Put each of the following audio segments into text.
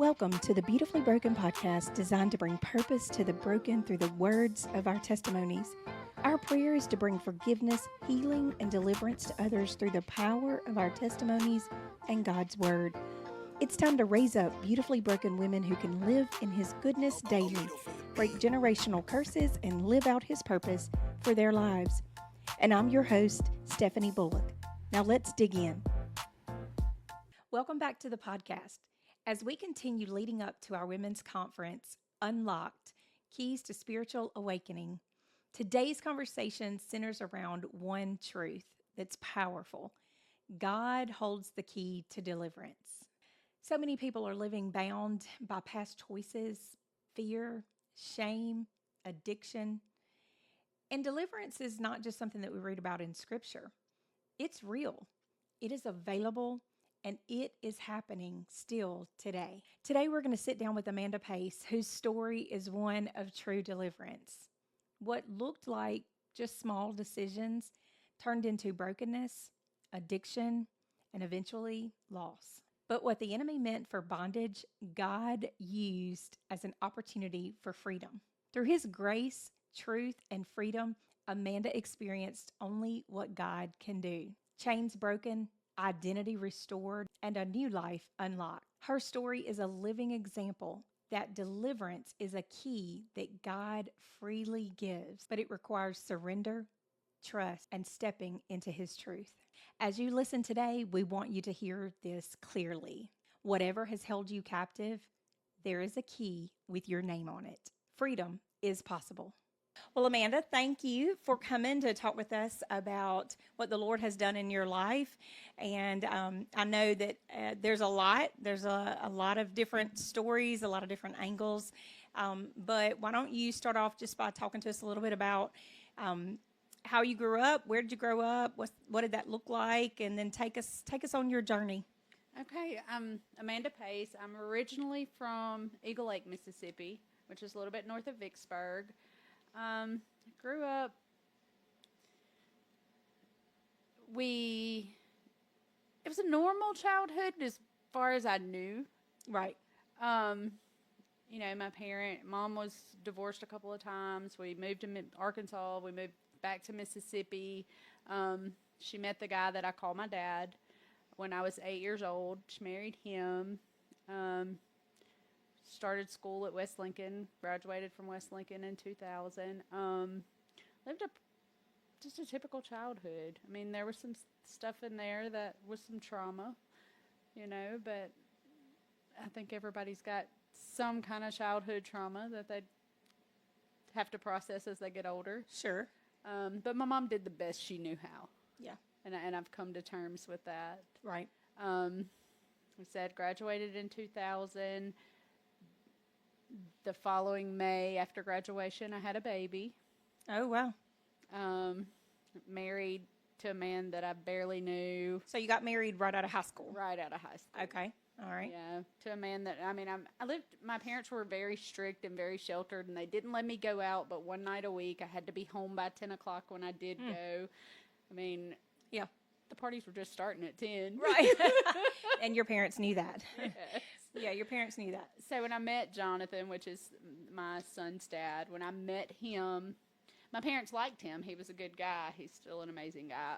Welcome to the Beautifully Broken podcast, designed to bring purpose to the broken through the words of our testimonies. Our prayer is to bring forgiveness, healing, and deliverance to others through the power of our testimonies and God's Word. It's time to raise up beautifully broken women who can live in His goodness daily, break generational curses, and live out His purpose for their lives. And I'm your host, Stephanie Bullock. Now let's dig in. Welcome back to the podcast. As we continue leading up to our women's conference, Unlocked, Keys to Spiritual Awakening, today's conversation centers around one truth that's powerful. God holds the key to deliverance. So many people are living bound by past choices, fear, shame, addiction. And deliverance is not just something that we read about in Scripture. It's real. It is available. And it is happening still today. Today, we're going to sit down with Amanda Pace, whose story is one of true deliverance. What looked like just small decisions turned into brokenness, addiction, and eventually loss. But what the enemy meant for bondage, God used as an opportunity for freedom. Through His grace, truth, and freedom, Amanda experienced only what God can do. Chains broken, identity restored, and a new life unlocked. Her story is a living example that deliverance is a key that God freely gives, but it requires surrender, trust, and stepping into His truth. As you listen today, we want you to hear this clearly. Whatever has held you captive, there is a key with your name on it. Freedom is possible. Well, Amanda, thank you for coming to talk with us about what the Lord has done in your life. And I know that there's a lot. There's a lot of different stories, a lot of different angles. But why don't you start off just by talking to us a little bit about how you grew up, where did you grow up, what did that look like, and then take us on your journey. Okay, I'm Amanda Pace. I'm originally from Eagle Lake, Mississippi, which is a little bit north of Vicksburg. Grew up, it was a normal childhood as far as I knew. Right. My mom was divorced a couple of times. We moved to Arkansas. We moved back to Mississippi. She met the guy that I call my dad when I was 8 years old. She married him. Started school at West Lincoln, graduated from West Lincoln in 2000. Lived just a typical childhood. I mean, there was some stuff in there that was some trauma, but I think everybody's got some kind of childhood trauma that they have to process as they get older. Sure. But my mom did the best she knew how. Yeah. And I've come to terms with that. Right. We said graduated in 2000. The following May, after graduation, I had a baby. Oh, wow. Married to a man that I barely knew. So you got married right out of high school? Right out of high school. Okay. All right. Yeah, to a man that, my parents were very strict and very sheltered, and they didn't let me go out but one night a week. I had to be home by 10 o'clock when I did go. Yeah. The parties were just starting at 10. Right. And your parents knew that. Yes. Yeah, your parents knew that. So when I met Jonathan, which is my son's dad, when I met him, my parents liked him. He was a good guy. He's still an amazing guy.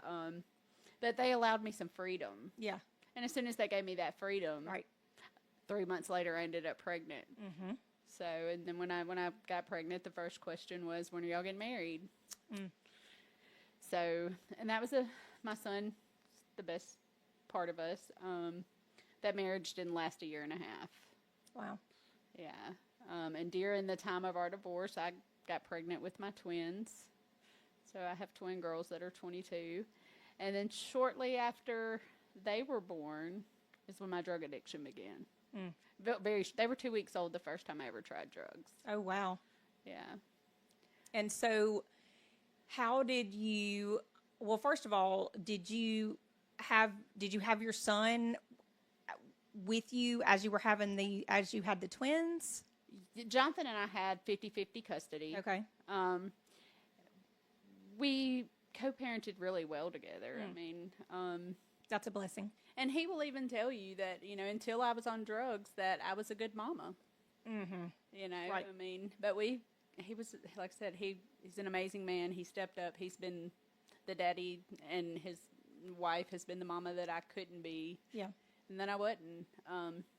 But they allowed me some freedom. Yeah. And as soon as they gave me that freedom, right, 3 months later, I ended up pregnant. Mm-hmm. So, and then when I got pregnant, the first question was, when are y'all getting married? Mm. So, and that was my son, the best part of us. That marriage didn't last a year and a half. Wow. Yeah. And during the time of our divorce, I got pregnant with my twins. So I have twin girls that are 22. And then shortly after they were born is when my drug addiction began. Mm. They were 2 weeks old the first time I ever tried drugs. Oh, wow. Yeah. And so how did you, well, first of all, did you have your son with you as you had the twins? Jonathan and I had 50-50 custody. Okay. We co-parented really well together. That's a blessing. And he will even tell you that, until I was on drugs, that I was a good mama. Mm-hmm. Right. I mean, but he was, like I said, he's an amazing man. He stepped up. He's been the daddy, and his wife has been the mama that I couldn't be. Yeah. And then I wasn't.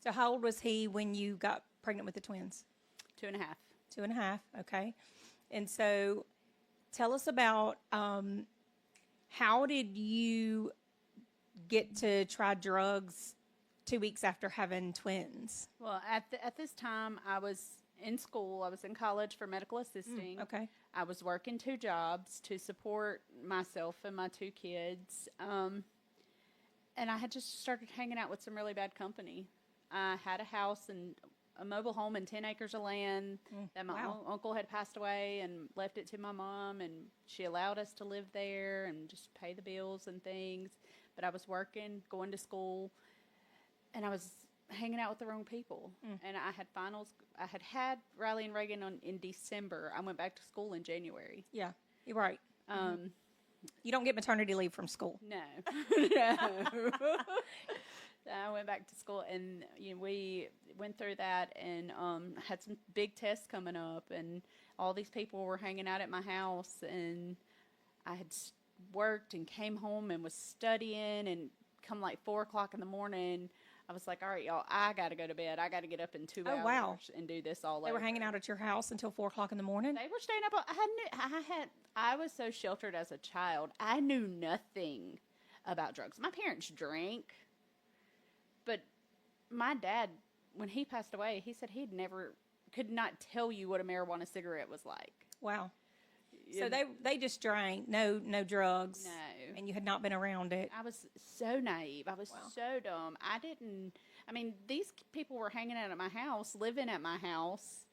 So how old was he when you got pregnant with the twins? 2.5. 2.5. Okay. And so tell us about how did you get to try drugs 2 weeks after having twins? Well, at this time, I was in school. I was in college for medical assisting. Okay. I was working 2 jobs to support myself and my 2 kids. And I had just started hanging out with some really bad company. I had a house and a mobile home and 10 acres of land that my uncle had passed away and left it to my mom, and she allowed us to live there and just pay the bills and things. But I was working, going to school, and I was hanging out with the wrong people. And I had finals. I had Riley and Reagan in December. I went back to school in January. Yeah, you're right. You don't get maternity leave from school. No. No. I went back to school, and we went through that, and had some big tests coming up, and all these people were hanging out at my house, and I had worked and came home and was studying, and come like 4 o'clock in the morning, I was like, all right, y'all, I got to go to bed. I got to get up in 2 hours and do this all over. They were hanging out at your house until 4 o'clock in the morning? They were staying up. I was so sheltered as a child. I knew nothing about drugs. My parents drank, but my dad, when he passed away, he said could not tell you what a marijuana cigarette was like. Wow. So they just drank, no drugs. No. And you had not been around it. I was so naive. I was so dumb. These people were hanging out at my house, living at my house,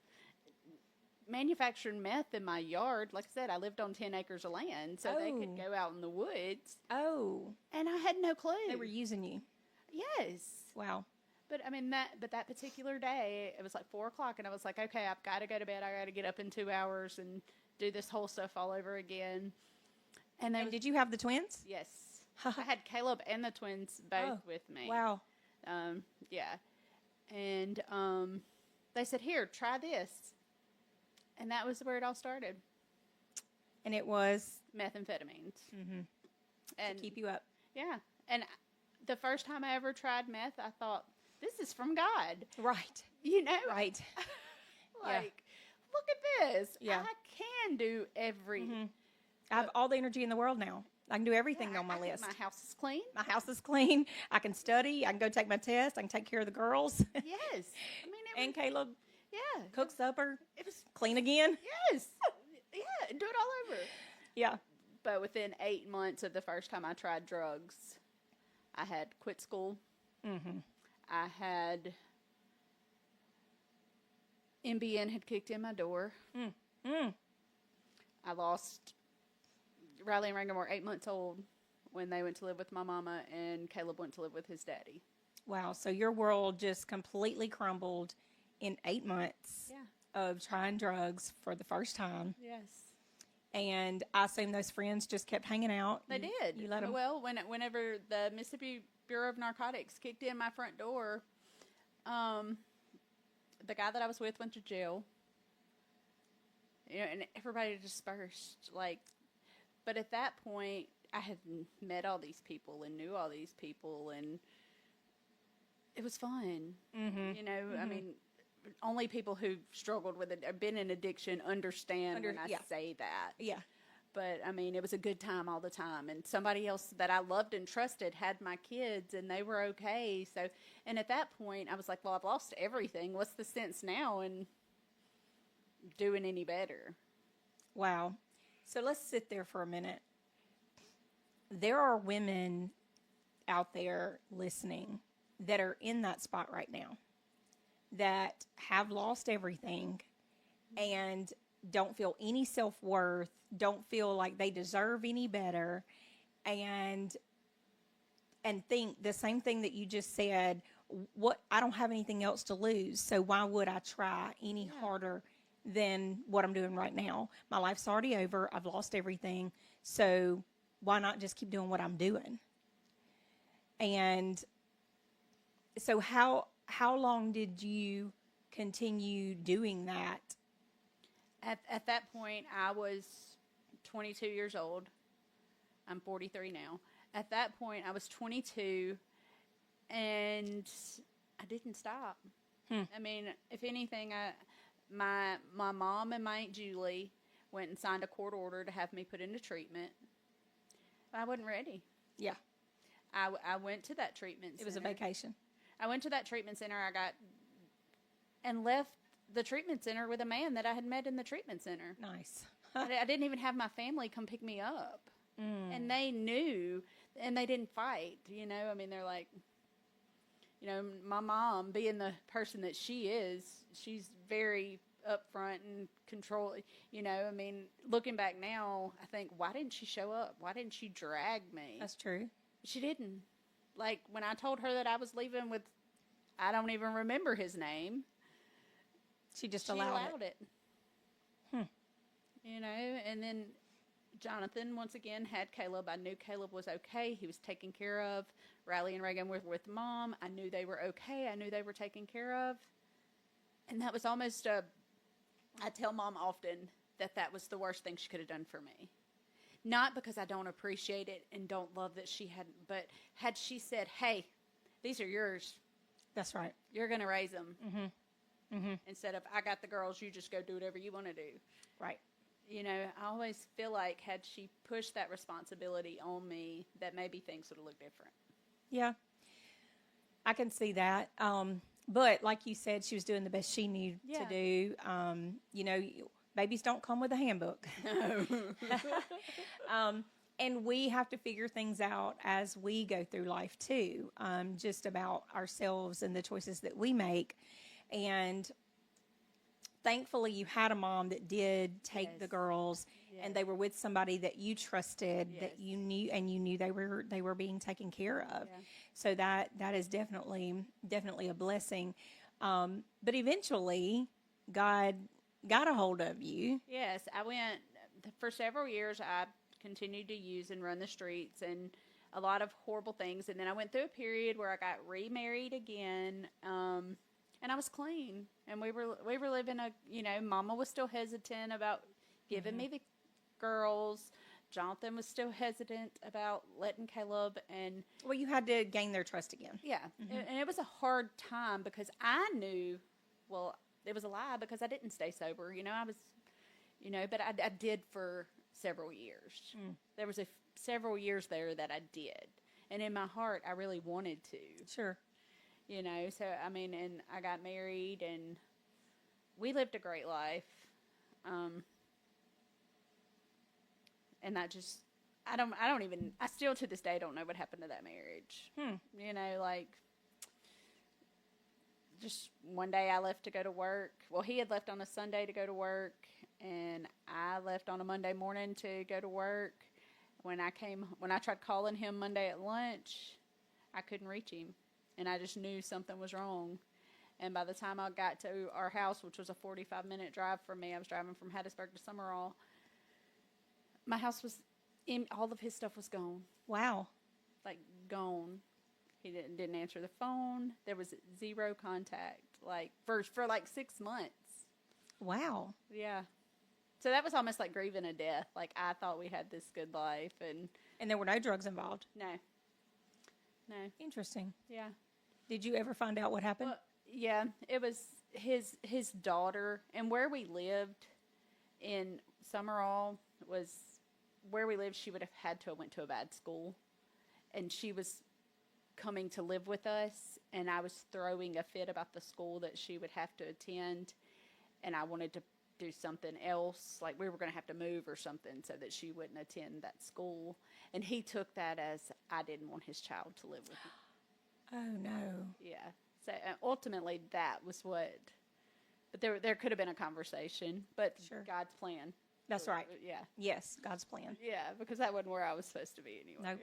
manufacturing meth in my yard. Like I said, I lived on 10 acres of land, so they could go out in the woods. Oh. And I had no clue. They were using you. Yes. Wow. But that particular day, it was like 4 o'clock, and I was like, okay, I've got to go to bed. I got to get up in 2 hours and do this whole stuff all over again. And did you have the twins? Yes. I had Caleb and the twins both with me. Wow. Yeah. And they said, here, try this. And that was where it all started. And it was? Methamphetamines. Mm-hmm. And to keep you up. Yeah. And the first time I ever tried meth, I thought, this is from God. Right. Right. Look at this. Yeah. I can do everything. I have all the energy in the world now. I can do everything on my list. My house is clean. My house is clean. I can study. I can go take my test. I can take care of the girls. Yes. And Caleb. Yeah. Cook supper. It was clean again. Yes. Yeah. Do it all over. Yeah. But within 8 months of the first time I tried drugs, I had quit school. Mm-hmm. I had MBN had kicked in my door. I lost Riley and Reagan were 8 months old when they went to live with my mama, and Caleb went to live with his daddy. Wow. So your world just completely crumbled in 8 months of trying drugs for the first time. Yes. And I assume those friends just kept hanging out. They did. You let them? Well, whenever the Mississippi Bureau of Narcotics kicked in my front door, the guy that I was with went to jail. And everybody dispersed. But at that point, I had met all these people and knew all these people, and it was fun. Mm-hmm. Only people who struggled with it, been in addiction, understand when I say that. Yeah. But, it was a good time all the time. And somebody else that I loved and trusted had my kids, and they were okay. So, and at that point, I was like, well, I've lost everything. What's the sense now in doing any better? Wow. So let's sit there for a minute. There are women out there listening that are in that spot right now, that have lost everything and don't feel any self-worth, don't feel like they deserve any better, and think the same thing that you just said, I don't have anything else to lose, so why would I try any harder than what I'm doing right now? My life's already over. I've lost everything, so why not just keep doing what I'm doing? And so how long did you continue doing that? At that point, I was 22 years old. I'm 43 now. At that point, I was 22, and I didn't stop. I mean, if anything, my mom and my Aunt Julie went and signed a court order to have me put into treatment. I wasn't ready. Yeah. I went to that treatment center. It was a vacation. I went to that treatment center. And left the treatment center with a man that I had met in the treatment center. Nice. I didn't even have my family come pick me up. And they knew, and they didn't fight, you know. I mean, they're like, you know, my mom, being the person that she is, she's very upfront and control, you know. I mean, looking back now, I think, why didn't she show up? Why didn't she drag me? That's true. She didn't. Like, when I told her that I was leaving with, I don't even remember his name. She just allowed it. You know, and then Jonathan, once again, had Caleb. I knew Caleb was okay. He was taken care of. Riley and Reagan were with Mom. I knew they were okay. I knew they were taken care of. And that was almost I tell Mom often that was the worst thing she could have done for me. Not because I don't appreciate it and don't love that she hadn't, but had she said, hey, these are yours. That's right. You're going to raise them. Instead of, I got the girls, you just go do whatever you want to do. Right. You know, I always feel like had she pushed that responsibility on me, that maybe things would have looked different. Yeah. I can see that. But like you said, she was doing the best she knew to do. You know, babies don't come with a handbook. No. And we have to figure things out as we go through life too, just about ourselves and the choices that we make. And thankfully, you had a mom that did take the girls, and they were with somebody that you trusted, that you knew they were being taken care of. Yeah. So that is definitely a blessing. But eventually, God got a hold of you. Yes, I went for several years. I continued to use and run the streets and a lot of horrible things, and then I went through a period where I got remarried again. And I was clean, and we were living Mama was still hesitant about giving me the girls. Jonathan was still hesitant about letting Caleb, and well, you had to gain their trust again. Yeah, and it was a hard time because I knew, well, it was a lie because I didn't stay sober. You know, I was, but I did for several years. There was several years there that I did, and in my heart, I really wanted to. Sure. You know, so, I mean, and I got married, and we lived a great life. And I still to this day don't know what happened to that marriage. You know, like, just one day I left to go to work. Well, he had left on a Sunday to go to work, and I left on a Monday morning to go to work. When I tried calling him Monday at lunch, I couldn't reach him. And I just knew something was wrong. And by the time I got to our house, which was a 45-minute drive from me, I was driving from Hattiesburg to Summerall, my house was all of his stuff was gone. Wow. Like, gone. He didn't answer the phone. There was zero contact, like, for like 6 months. Wow. Yeah. So that was almost like grieving a death. Like, I thought we had this good life. And there were no drugs involved? No. Interesting. Yeah. Did you ever find out what happened? Well, yeah, it was his daughter, and where we lived in Summerall was where we lived. She would have had to have went to a bad school, and she was coming to live with us, and I was throwing a fit about the school that she would have to attend, and I wanted to do something else, like we were going to have to move or something so that she wouldn't attend that school. And he took that as I didn't want his child to live with me. Oh, no. Yeah. So ultimately that was what, but there could have been a conversation, but sure. God's plan. That's right. Yeah. Yes, God's plan. Yeah, because that wasn't where I was supposed to be anyway.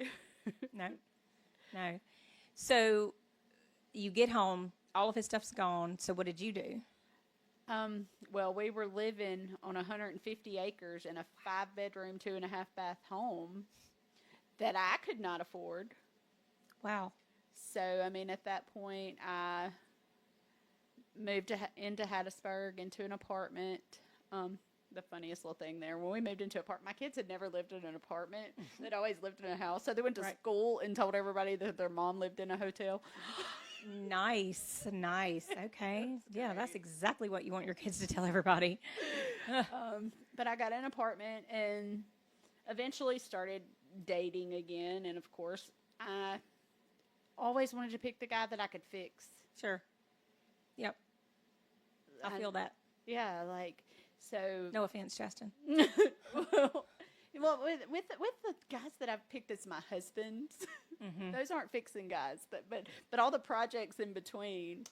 No. So you get home, all of his stuff's gone. So what did you do? Well, we were living on 150 acres in a 5-bedroom, 2.5-bath home that I could not afford. Wow. So, I mean, at that point, I moved into Hattiesburg, into an apartment. The funniest little thing there, when we moved into an apartment, my kids had never lived in an apartment. They'd always lived in a house. So they went to school and told everybody that their mom lived in a hotel. Nice. Okay. Yeah, that's exactly what you want your kids to tell everybody. But I got an apartment and eventually started dating again. And of course, I always wanted to pick the guy that I could fix. Sure. Yep. I feel that. Yeah, like, so. No offense, Justin. Well, with the guys that I've picked as my husbands, those aren't fixing guys, but all the projects in between,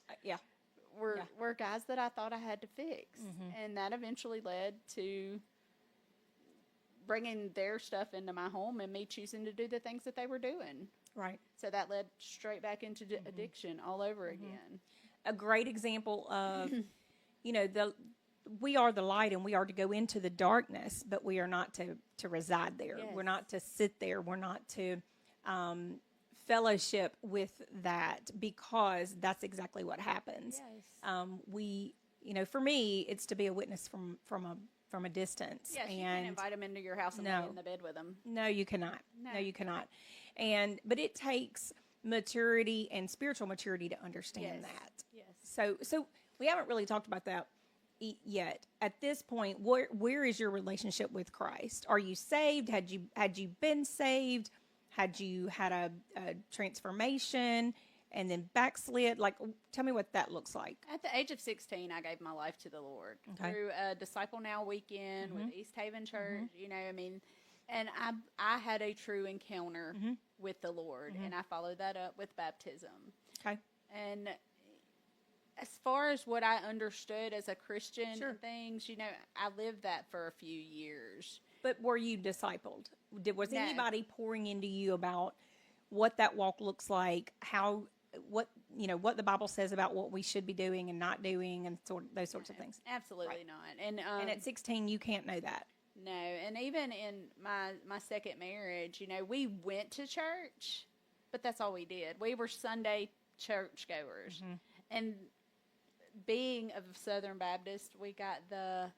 were guys that I thought I had to fix, and that eventually led to bringing their stuff into my home and me choosing to do the things that they were doing. Right. So that led straight back into addiction all over again. A great example of, we are the light and we are to go into the darkness, but we are not to reside there. Yes. We're not to sit there. We're not to fellowship with that, because that's exactly what happens. Yes. For me, it's to be a witness from a distance. Yes, you can't invite them into your house and lay in the bed with them. No, you cannot. No, you cannot. But it takes maturity and spiritual maturity to understand that. Yes. So we haven't really talked about that yet. At this point, where is your relationship with Christ? Are you saved? Had you been saved? Had you had a transformation and then backslid? Like, tell me what that looks like. At the age of 16, I gave my life to the Lord through a Disciple Now weekend with East Haven Church. And I had a true encounter with the Lord, and I followed that up with baptism. Okay. And as far as what I understood as a Christian and things, I lived that for a few years. But were you discipled? Was anybody pouring into you about what that walk looks like, what the Bible says about what we should be doing and not doing, and those sorts of things? Absolutely not. And at 16, you can't know that. No, and even in my second marriage, we went to church, but that's all we did. We were Sunday church goers. And being of Southern Baptist, we got the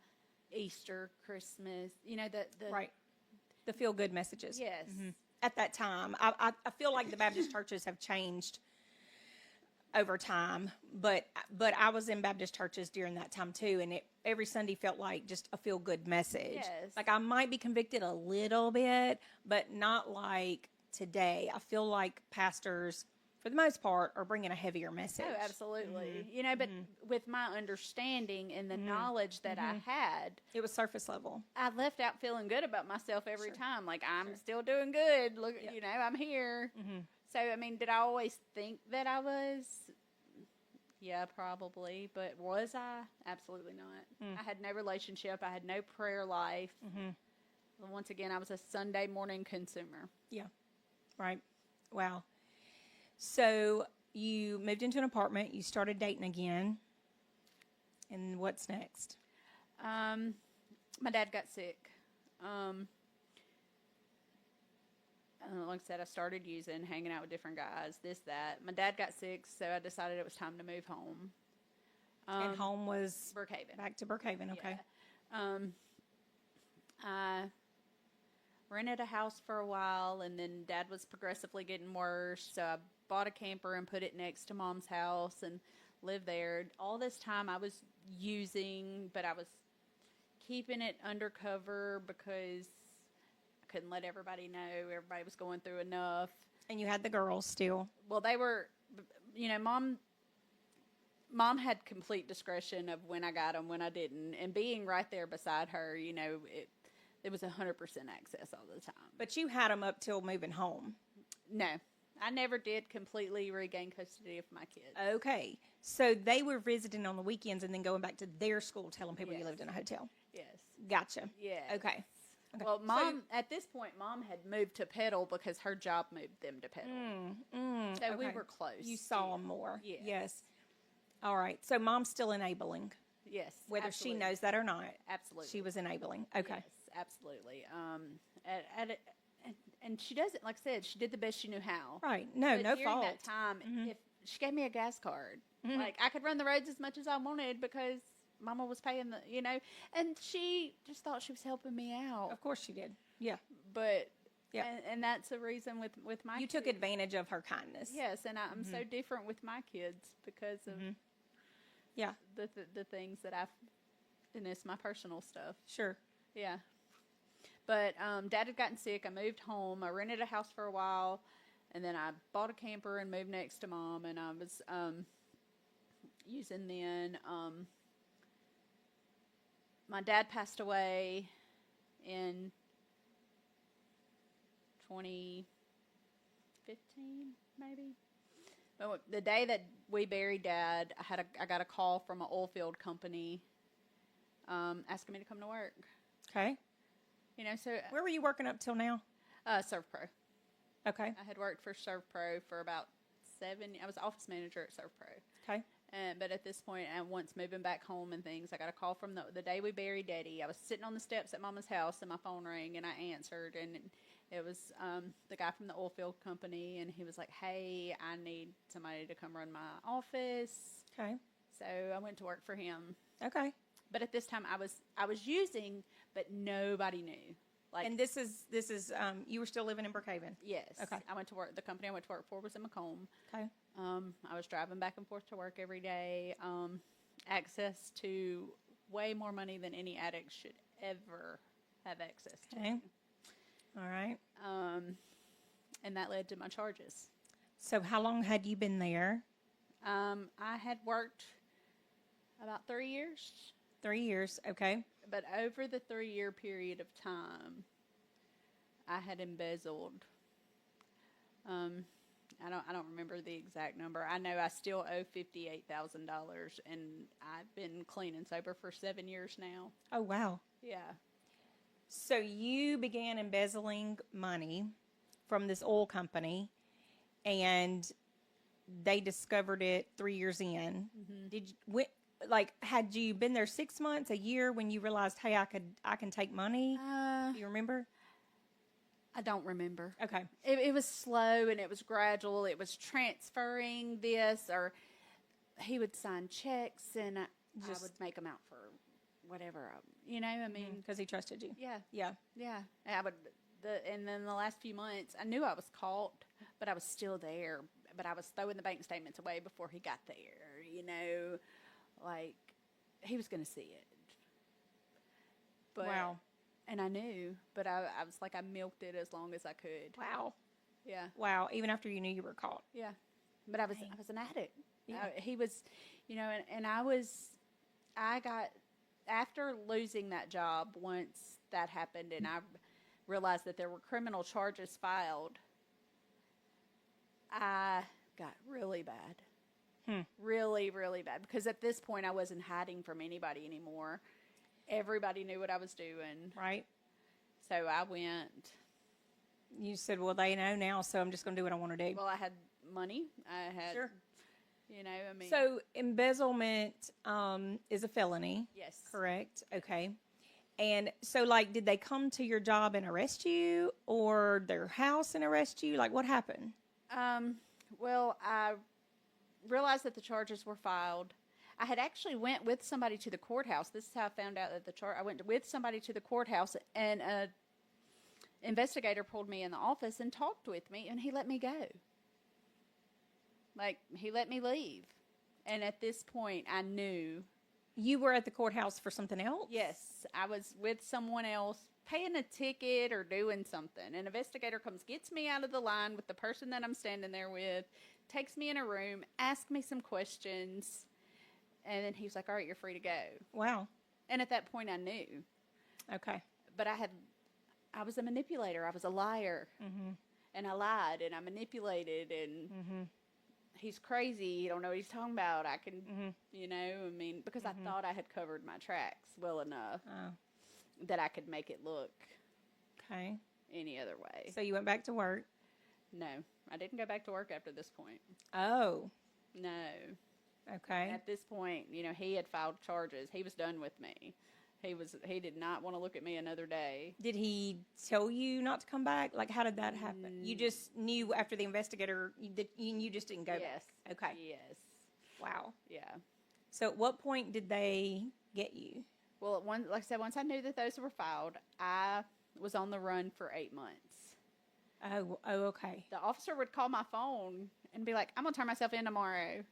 Easter, Christmas, the feel-good messages. Yes. At that time, I feel like the Baptist churches have changed over time, but I was in Baptist churches during that time too, and every Sunday felt like just a feel-good message. Yes. Like I might be convicted a little bit, but not like today. I feel like pastors, for the most part, are bringing a heavier message. Oh, absolutely. But with my understanding and the knowledge that I had, it was surface level. I left out feeling good about myself every time. Like, I'm still doing good. Look, I'm here. So, did I always think that I was? Yeah, probably. But was I? Absolutely not. I had no relationship. I had no prayer life. Once again, I was a Sunday morning consumer. Yeah. Right. Wow. So you moved into an apartment. You started dating again. And what's next? My dad got sick. Like I said, I started hanging out with different guys, that. My dad got sick, so I decided it was time to move home. And home was? Brookhaven. Back to Brookhaven, okay. Yeah. I rented a house for a while, and then Dad was progressively getting worse, so I bought a camper and put it next to Mom's house and lived there. All this time I was using, but I was keeping it undercover because I couldn't let everybody know. Everybody was going through enough. And you had the girls still? Well, they were, Mom had complete discretion of when I got them, when I didn't. And being right there beside her, it was 100% access all the time. But you had them up till moving home? No. I never did completely regain custody of my kids. Okay. So they were visiting on the weekends and then going back to their school telling people you lived in a hotel? Yes. Gotcha. Yes. Okay. Well, Mom, at this point, Mom had moved to Petal because her job moved them to Petal. So we were close. You saw them more. Yes. All right. So Mom's still enabling. Yes. Whether she knows that or not. Absolutely. She was enabling. Okay. Yes, absolutely. and she doesn't, like I said, she did the best she knew how. Right. No, But no during fault. that time, if she gave me a gas card, Mhm. like I could run the roads as much as I wanted because Mama was paying the, and she just thought she was helping me out. Of course she did. Yeah. But Yep. and that's the reason with my You took kids. advantage of her kindness. Yes, and I'm so different with my kids because of Yeah. the things that and it's my personal stuff. Sure. Yeah. But Dad had gotten sick. I moved home. I rented a house for a while, and then I bought a camper and moved next to Mom. And I was using then. My dad passed away in 2015, maybe. But the day that we buried Dad, I got a call from an oil field company asking me to come to work. Okay. So Where were you working up till now? ServPro. Okay. I had worked for ServPro for about 7. I was office manager at ServPro. Okay. But at this point, and once moving back home and things, I got a call from the day we buried Daddy. I was sitting on the steps at Mama's house, and my phone rang, and I answered, and it was the guy from the oil field company, and he was like, "Hey, I need somebody to come run my office." Okay. So I went to work for him. Okay. But at this time, I was using, but nobody knew. Like, And this is you were still living in Brookhaven. yes. Okay. I went to work. The company I went to work for was in Macomb. Okay. I was driving back and forth to work every day. Access to way more money than any addict should ever have access to. Okay. All right. And that led to my charges. So how long had you been there? I had worked about 3 years. 3 years. Okay. But over the 3-year period of time, I had embezzled. I don't remember the exact number. I know I still owe $58,000, and I've been clean and sober for 7 years now. Oh, wow. Yeah. So you began embezzling money from this oil company, and they discovered it 3 years in. Did you, had you been there 6 months, a year, when you realized, hey, I can take money? Do you remember? I don't remember. Okay. It was slow and it was gradual. It was transferring this, or he would sign checks and I would make them out for whatever. I mean. Because he trusted you. Yeah. Yeah. Yeah. And then the last few months, I knew I was caught, but I was still there. But I was throwing the bank statements away before he got there, like he was going to see it. But, Wow. And I knew, but I was like, I milked it as long as I could. Wow. Yeah. Wow. Even after you knew you were caught. Yeah. But I was an addict. Yeah. He was, and I got, after losing that job, once that happened and I realized that there were criminal charges filed, I got really bad. Really, really bad. Because at this point, I wasn't hiding from anybody anymore. Everybody knew what I was doing. Right. So I went. You said, well, they know now, so I'm just going to do what I want to do. Well, I had money. I had, Sure. So embezzlement is a felony. yes. Correct. Okay. And so, did they come to your job and arrest you, or their house and arrest you? What happened? Well, I realized that the charges were filed. I had actually went with somebody to the courthouse. This is how I found out that I went with somebody to the courthouse, and an investigator pulled me in the office and talked with me, and he let me go. He let me leave. And at this point, I knew. You were at the courthouse for something else? Yes, I was with someone else paying a ticket or doing something. An investigator comes, gets me out of the line with the person that I'm standing there with, takes me in a room, asks me some questions, and then he's like, all right, you're free to go. Wow. And at that point, I knew. Okay. But I was a manipulator. I was a liar. Mm-hmm. And I lied, and I manipulated, and he's crazy. He don't know what he's talking about. I can, because I thought I had covered my tracks well enough that I could make it look Okay. any other way. So you went back to work? No, I didn't go back to work after this point. Oh. No. Okay. At this point, he had filed charges. He was done with me. He did not want to look at me another day. Did he tell you not to come back? Like, how did that happen? You just knew after the investigator, you just didn't go Yes. back? Okay. Yes. Wow. Yeah. So at what point did they get you? Well, like I said, once I knew that those were filed, I was on the run for 8 months. Oh, okay. The officer would call my phone and be like, I'm going to turn myself in tomorrow.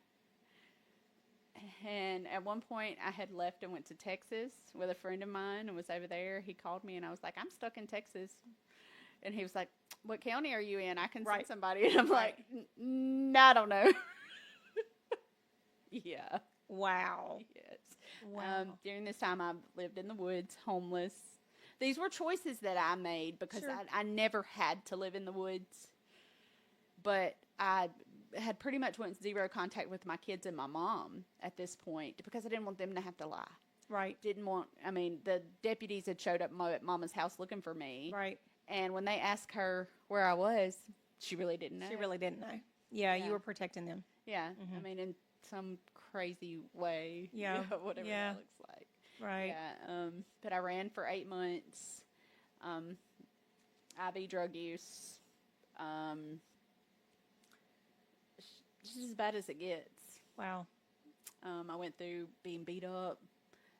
And at one point, I had left and went to Texas with a friend of mine and was over there. He called me, and I was like, I'm stuck in Texas. And he was like, what county are you in? I can send somebody. And I'm like, no, I don't know. Yeah. Wow. Yes. Wow. During this time, I lived in the woods, homeless. These were choices that I made because I never had to live in the woods. But I had pretty much went zero contact with my kids and my mom at this point because I didn't want them to have to lie. Right. The deputies had showed up at Mama's house looking for me. Right. And when they asked her where I was, she really didn't know. She really didn't know. Yeah, you were protecting them. Yeah. Mm-hmm. In some crazy way. Yeah. Whatever that looks like. Right. Yeah. But I ran for 8 months. IV drug use. Just as bad as it gets. Wow. I went through being beat up,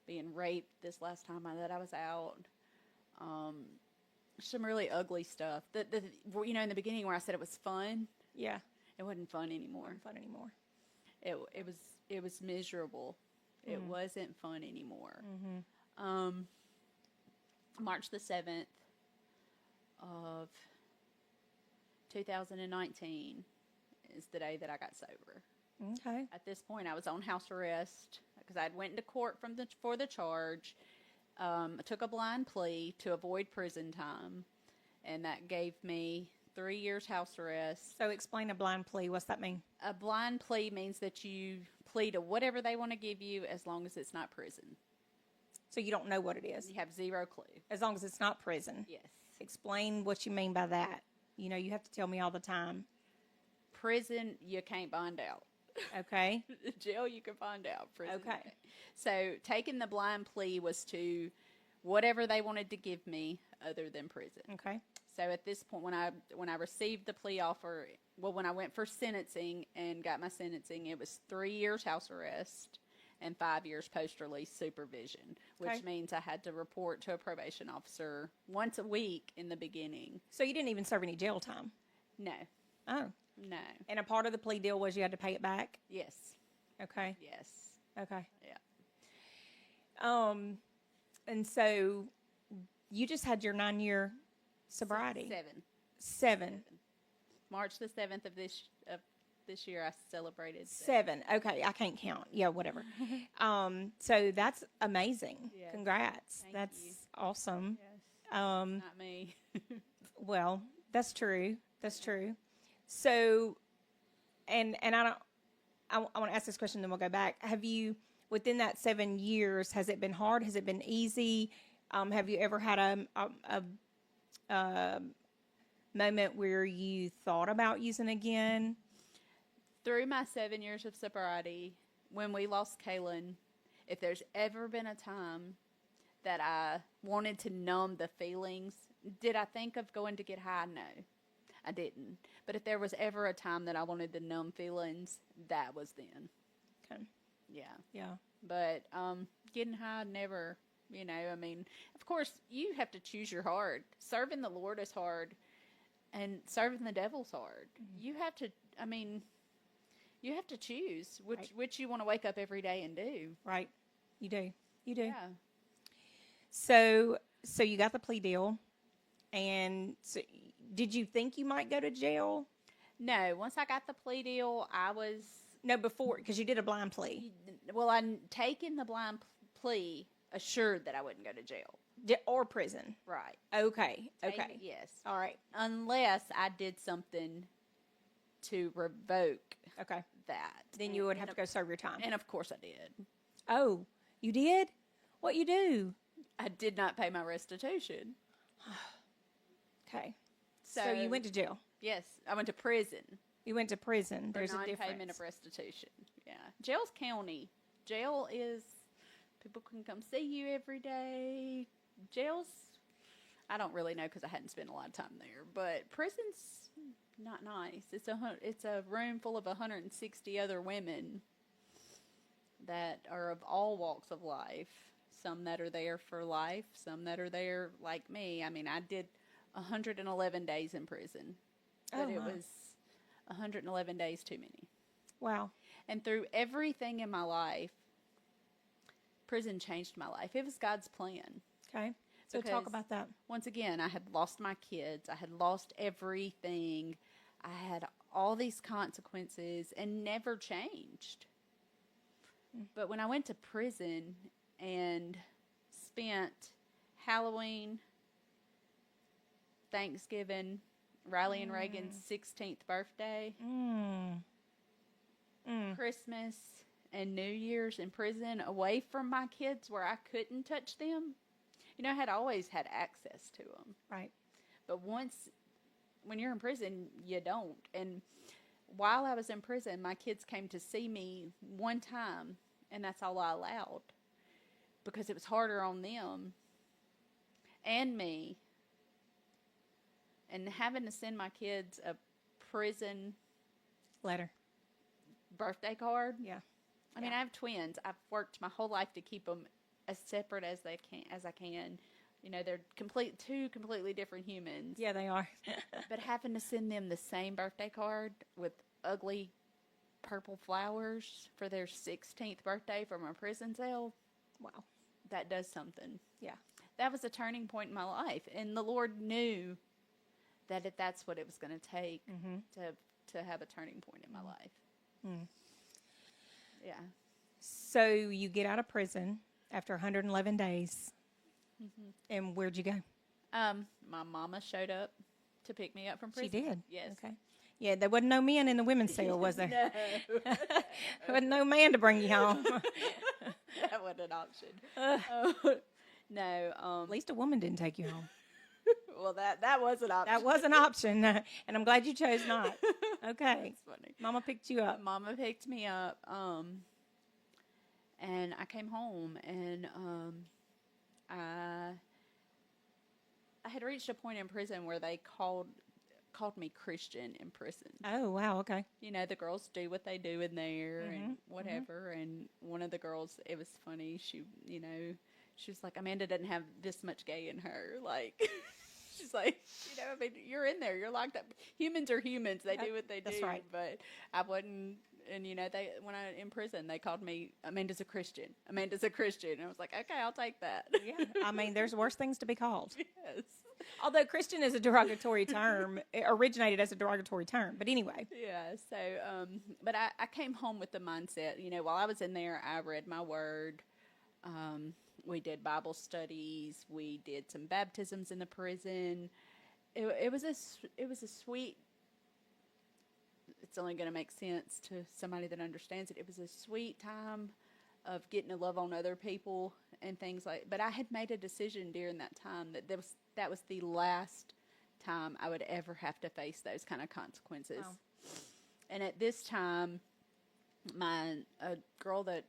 being raped this last time that I was out. Some really ugly stuff. In the beginning where I said it was fun. Yeah. It wasn't fun anymore. It was miserable. It wasn't fun anymore. Mm-hmm. March the 7th of 2019 is the day that I got sober. Okay. At this point, I was on house arrest because I went into court for the charge. I took a blind plea to avoid prison time, and that gave me 3 years house arrest. So explain a blind plea. What's that mean? A blind plea means that you plead to whatever they want to give you as long as it's not prison. So you don't know what it is? You have zero clue. As long as it's not prison? Yes. Explain what you mean by that. You have to tell me all the time. Prison, you can't bond out. Okay. Jail, you can find out. Prison, okay. So taking the blind plea was to whatever they wanted to give me other than prison. Okay. So at this point, when I received the plea offer, when I went for sentencing and got my sentencing, it was 3 years house arrest and 5 years post-release supervision, which means I had to report to a probation officer once a week in the beginning. So you didn't even serve any jail time? No. Oh. No. And a part of the plea deal was you had to pay it back? Yes. Okay. Yes. Okay. Yeah. And so you just had your 9-year sobriety? 7. March the 7th of this year, I celebrated 7. Okay, I can't count. Yeah, whatever. So that's amazing. Yes. Congrats. That's awesome. Yes. Not me. Well, that's true. That's true. So, and I want to ask this question, then we'll go back. Have you, within that 7 years, has it been hard? Has it been easy? Have you ever had a moment where you thought about using again? Through my 7 years of sobriety, when we lost Kaylin, if there's ever been a time that I wanted to numb the feelings, did I think of going to get high? No, I didn't. But if there was ever a time that I wanted to numb feelings, that was then. Okay. Yeah. Yeah. But getting high, never, of course, you have to choose your hard. Serving the Lord is hard, and serving the devil's hard. Mm-hmm. You have to choose which you want to wake up every day and do. Right. You do. Yeah. So you got the plea deal, and so did you think you might go to jail? No. Once I got the plea deal, No, before, because you did a blind plea. Well, I'm taking the blind plea assured that I wouldn't go to jail. Or prison. Right. Okay. Yes. All right. Unless I did something to revoke that. Then you would have to go serve your time. And of course I did. Oh, you did? What you do? I did not pay my restitution. Okay. So you went to jail? Yes. I went to prison. You went to prison. There's a difference. Non-payment of restitution. Yeah. Jail's county. Jail is People can come see you every day. Jails, I don't really know because I hadn't spent a lot of time there. But prison's not nice. It's a room full of 160 other women that are of all walks of life. Some that are there for life, some that are there like me. I mean, I did 111 days in prison, but it was 111 days too many. Wow. And through everything in my life, prison changed my life. It was God's plan. Okay. So talk about that. Once again, I had lost my kids. I had lost everything. I had all these consequences and never changed. But when I went to prison and spent Halloween, Thanksgiving, Riley and Reagan's 16th birthday, Christmas, and New Year's in prison away from my kids where I couldn't touch them. You know, I had always had access to them. Right. But when you're in prison, you don't. And while I was in prison, my kids came to see me one time, and that's all I allowed. Because it was harder on them and me. And having to send my kids a prison letter, birthday card. Yeah. I mean, I have twins. I've worked my whole life to keep them as separate as I can. You know, they're two completely different humans. Yeah, they are. But having to send them the same birthday card with ugly purple flowers for their 16th birthday from a prison cell. Wow. That does something. Yeah. That was a turning point in my life. And the Lord knew that that's what it was going to take to have a turning point in my life. Yeah. So you get out of prison after 111 days. And where'd you go? My mama showed up to pick me up from prison. She did? Yes. Okay. Yeah, there wasn't no men in the women's cell, was there? No. There wasn't no man to bring you home. That wasn't an option. No. At least a woman didn't take you home. Well, that was an option. That was an option, and I'm glad you chose not. Okay. That's funny. Mama picked you up. Mama picked me up, and I came home, and I had reached a point in prison where they called me Christian in prison. Oh, wow, okay. You know, the girls do what they do in there and whatever, and one of the girls, it was funny, she was like, Amanda doesn't have this much gay in her, like... She's like, I mean, you're in there. You're locked up. Humans are humans. They do what they do. That's right. But I wasn't, and when I was in prison, they called me, Amanda's a Christian. Amanda's a Christian. And I was like, okay, I'll take that. Yeah. I mean, there's worse things to be called. Yes. Although Christian is a derogatory term, it originated as a derogatory term. But anyway. Yeah. So, but I came home with the mindset, while I was in there, I read my word. We did Bible studies. We did some baptisms in the prison. It was a sweet. It's only going to make sense to somebody that understands it. It was a sweet time of getting to love on other people and things like. But I had made a decision during that time that was the last time I would ever have to face those kind of consequences. Wow. And at this time, a girl that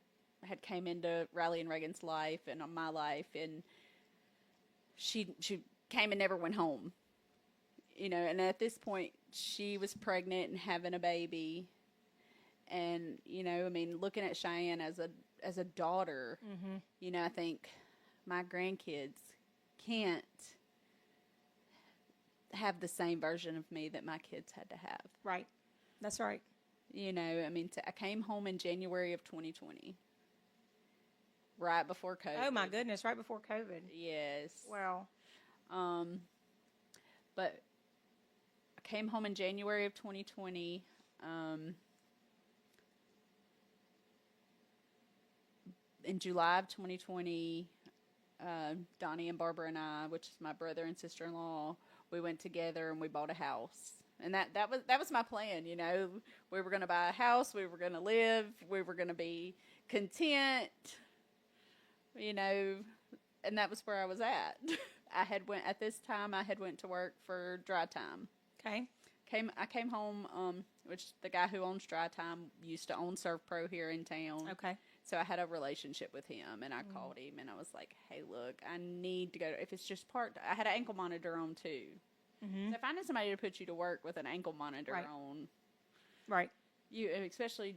had came into Riley and Reagan's life and my life, and she came and never went home, and at this point she was pregnant and having a baby, and I mean, looking at Cheyenne as a daughter, I think my grandkids can't have the same version of me that my kids had to have. Right. That's right. I mean, I came home in January of 2020. Right before COVID. Oh, my goodness, right before COVID. Yes. Wow. But I came home in January of 2020. In July of 2020, Donnie and Barbara and I, which is my brother and sister-in-law, we went together and we bought a house. And that was my plan, We were going to buy a house. We were going to live. We were going to be content. And that was where I was at. At this time, I had went to work for Dry Time. Okay. I came home, which the guy who owns Dry Time used to own Serve Pro here in town. Okay. So I had a relationship with him, and I called him, and I was like, hey, look, I need to go. If it's just I had an ankle monitor on, too. Mm-hmm. So finding somebody to put you to work with an ankle monitor on. Right. You, especially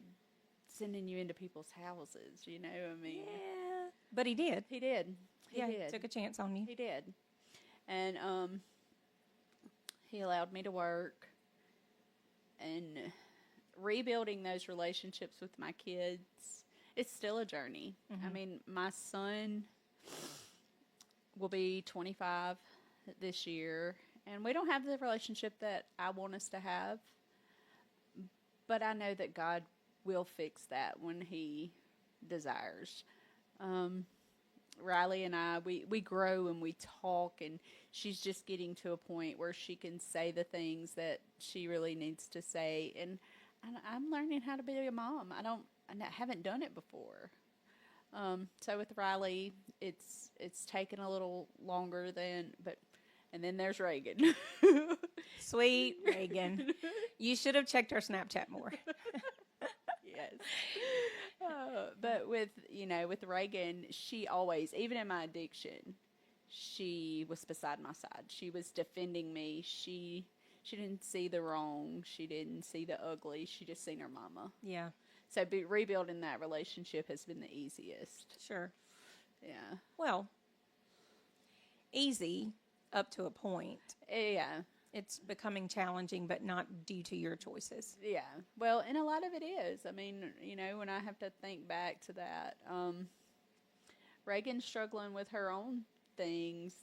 sending you into people's houses, I mean. Yeah. But he did. He did. He did. Took a chance on you. He did. And he allowed me to work. And rebuilding those relationships with my kids, it's still a journey. Mm-hmm. I mean, my son will be 25 this year, and we don't have the relationship that I want us to have. But I know that God will fix that when he desires. Riley and I, we grow and we talk, and she's just getting to a point where she can say the things that she really needs to say. And I'm learning how to be a mom. I haven't done it before. So with Riley, it's taken a little longer and then there's Reagan. Sweet Reagan. You should have checked her Snapchat more. Yes. But with Reagan, she always, even in my addiction, she was beside my side. She was defending me. She didn't see the wrong. She didn't see the ugly. She just seen her mama. Yeah. So rebuilding that relationship has been the easiest. Sure. Yeah. Well, easy up to a point. Yeah. It's becoming challenging, but not due to your choices. Yeah. Well, and a lot of it is. I mean, when I have to think back to that, Reagan struggling with her own things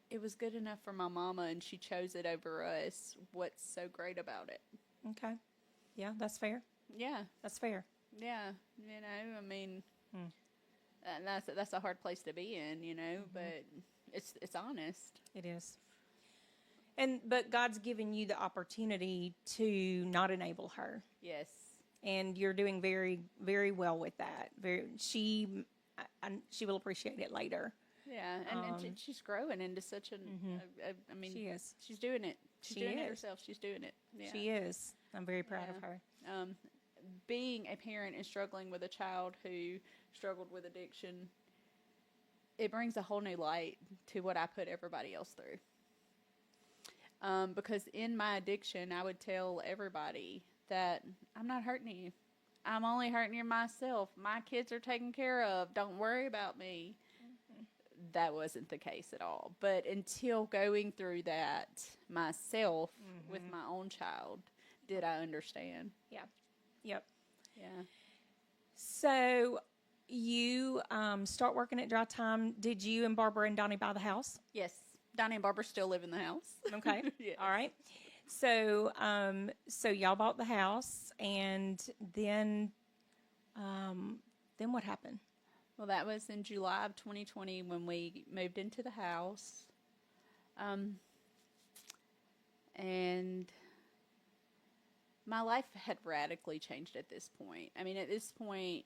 it was good enough for my mama, and she chose it over us. What's so great about it? Okay. Yeah, that's fair. Yeah. That's fair. Yeah. I mean, and that's a hard place to be in, but it's honest. It is. But God's given you the opportunity to not enable her. Yes. And you're doing very, very well with that. She will appreciate it later. Yeah, and she's growing into such an. I mean, she is. She's doing it. She's doing it is. herself. She's doing it. Yeah. She is. I'm very proud of her. Being a parent and struggling with a child who struggled with addiction, it brings a whole new light to what I put everybody else through. Because in my addiction, I would tell everybody that I'm not hurting you. I'm only hurting you myself. My kids are taken care of. Don't worry about me. That wasn't the case at all. But until going through that myself with my own child, did I understand. Yeah. Yep. Yeah. So you start working at Dry Time. Did you and Barbara and Donnie buy the house? Yes. Donnie and Barbara still live in the house. Okay. Yes. All right. So so y'all bought the house, and then what happened? Well, that was in July of 2020 when we moved into the house. And my life had radically changed at this point. I mean, at this point,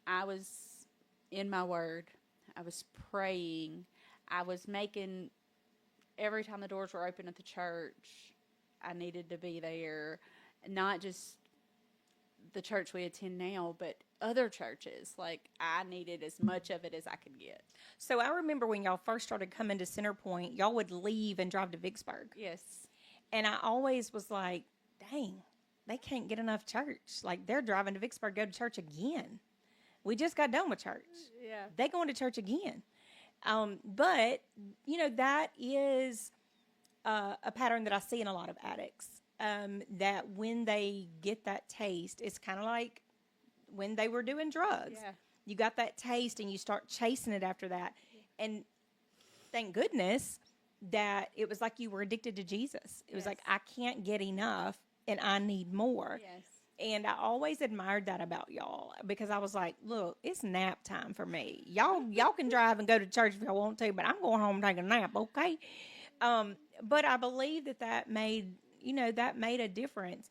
I was in my word. I was praying. I was making, every time the doors were open at the church, I needed to be there. Not just the church we attend now, but other churches. Like, I needed as much of it as I could get. So I remember when y'all first started coming to Centerpoint, y'all would leave and drive to Vicksburg. Yes. And I always was like, dang, they can't get enough church. Like, they're driving to Vicksburg to go to church again. We just got done with church. Yeah. They going to church again. But, that is a pattern that I see in a lot of addicts. That when they get that taste, it's kind of like when they were doing drugs. Yeah. You got that taste and you start chasing it after that. And thank goodness that it was like you were addicted to Jesus. It was like, I can't get enough and I need more. Yes. And I always admired that about y'all, because I was like, look, it's nap time for me. Y'all can drive and go to church if y'all want to, but I'm going home and taking a nap, okay? But I believe that made a difference